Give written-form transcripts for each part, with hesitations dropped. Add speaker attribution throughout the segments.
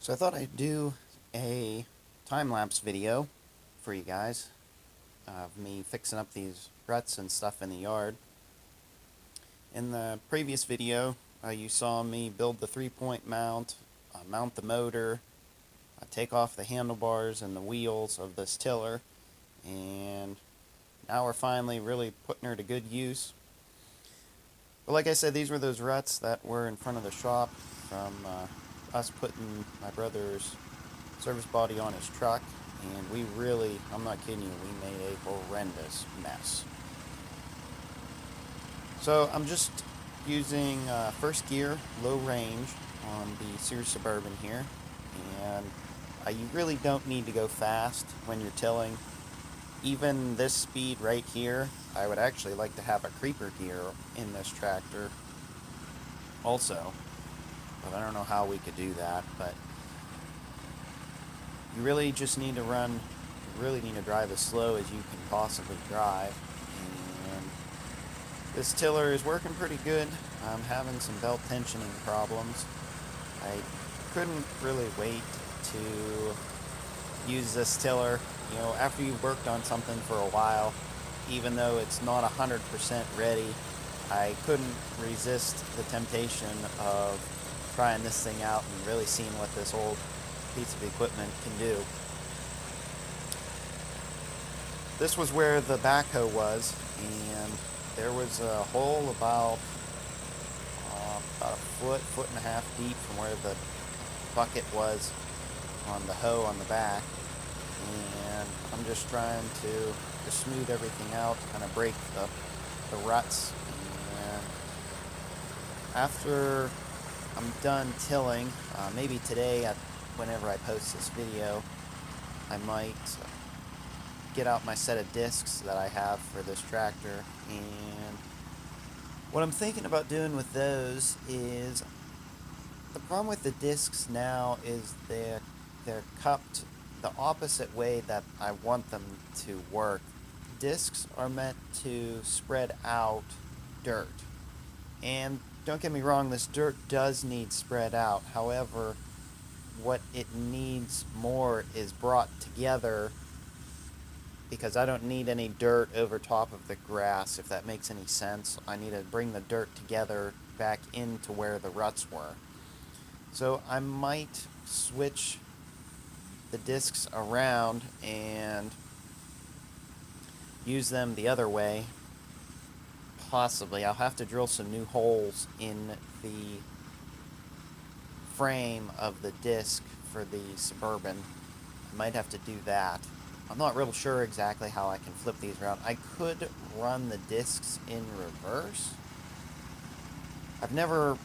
Speaker 1: So I thought I'd do a time-lapse video for you guys of me fixing up these ruts and stuff in the yard. In the previous video, you saw me build the three-point mount, mount the motor, take off the handlebars and the wheels of this tiller, and now we're finally really putting her to good use. But like I said, these were those ruts that were in front of the shop from us putting my brother's service body on his truck, and we really, I'm not kidding you, we made a horrendous mess. So I'm just using first gear, low range on the Sears Suburban here, and you really don't need to go fast when you're tilling. Even this speed right here, I would actually like to have a creeper gear in this tractor also, but I don't know how we could do that. But you really just need to run, you really need to drive as slow as you can possibly drive. And this tiller is working pretty good. I'm having some belt tensioning problems. I couldn't really wait to use this tiller. You know, after you've worked on something for a while, even though it's not 100% ready, I couldn't resist the temptation of trying this thing out and really seeing what this old piece of equipment can do. This was where the backhoe was, and there was a hole about a foot and a half deep from where the bucket was on the hoe on the back. And I'm just trying to smooth everything out, kind of break the ruts. And after I'm done tilling, maybe today, whenever I post this video, I might get out my set of discs that I have for this tractor. And what I'm thinking about doing with those is, the problem with the discs now is they're cupped the opposite way that I want them to work. Discs are meant to spread out dirt. And don't get me wrong, this dirt does need spread out. However, what it needs more is brought together, because I don't need any dirt over top of the grass, if that makes any sense. I need to bring the dirt together back into where the ruts were. So I might switch the discs around and use them the other way. Possibly. I'll have to drill some new holes in the frame of the disc for the Suburban. I might have to do that. I'm not real sure exactly how I can flip these around. I could run the discs in reverse. I've never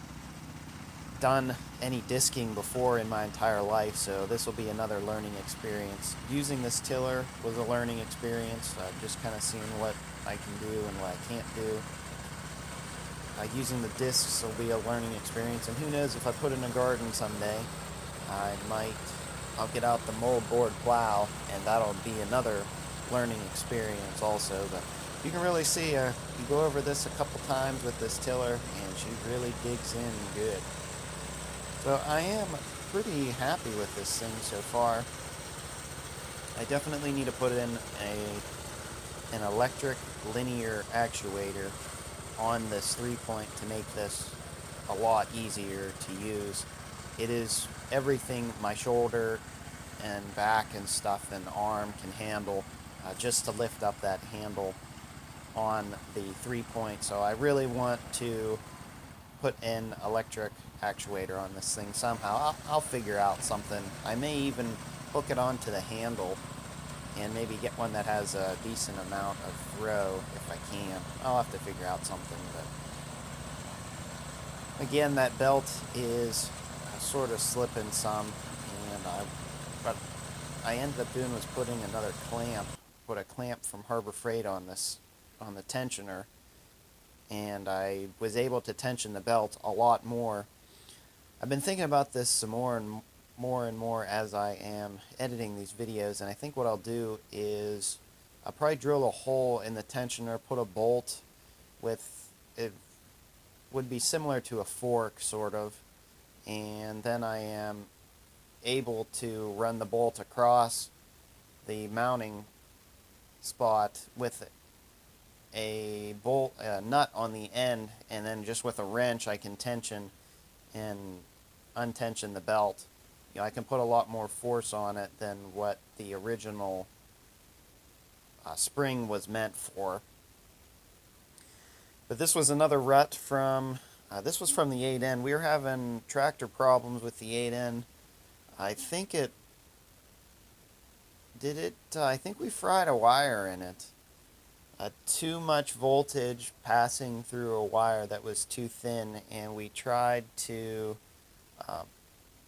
Speaker 1: done any disking before in my entire life, so this will be another learning experience. Using this tiller was a learning experience, just kind of seeing what I can do and what I can't do. Using the discs will be a learning experience, and who knows, if I put in a garden someday, I'll get out the mold board plow, and that'll be another learning experience also. But you can really see, you go over this a couple times with this tiller, and she really digs in good. So I am pretty happy with this thing so far. I definitely need to put in an electric linear actuator on this 3-point to make this a lot easier to use. It is everything my shoulder and back and stuff and arm can handle, just to lift up that handle on the 3-point. So I really want to put an electric actuator on this thing somehow. I'll figure out something. I may even hook it onto the handle and maybe get one that has a decent amount of throw if I can. I'll have to figure out something. But again, that belt is sort of slipping some, and what I ended up doing was putting another clamp, put a clamp from Harbor Freight on the tensioner, and I was able to tension the belt a lot more. I've been thinking about this some more and more as I am editing these videos, and I think what I'll do is I'll probably drill a hole in the tensioner, put a bolt with, it would be similar to a fork sort of, and then I am able to run the bolt across the mounting spot with a bolt nut on the end, and then just with a wrench I can tension and untension the belt. You know, I can put a lot more force on it than what the original spring was meant for. But this was another rut from, this was from the 8N. We were having tractor problems with the 8N. I think it, I think we fried a wire in it. Too much voltage passing through a wire that was too thin, and we tried to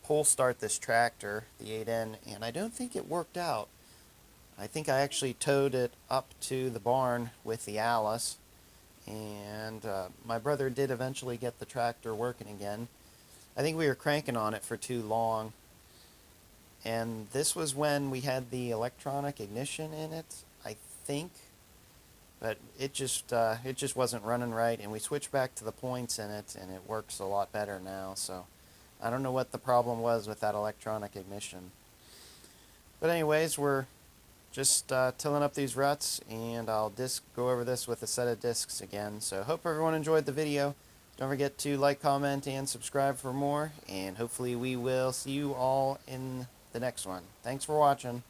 Speaker 1: pull start this tractor, the 8N, and I don't think it worked out. I think I actually towed it up to the barn with the Alice, and my brother did eventually get the tractor working again. I think we were cranking on it for too long, and this was when we had the electronic ignition in it, I think, but it just wasn't running right, and we switched back to the points in it, and it works a lot better now. So I don't know what the problem was with that electronic ignition. But anyways, we're just tilling up these ruts, and I'll go over this with a set of discs again. So hope everyone enjoyed the video. Don't forget to like, comment, and subscribe for more, and hopefully we will see you all in the next one. Thanks for watching.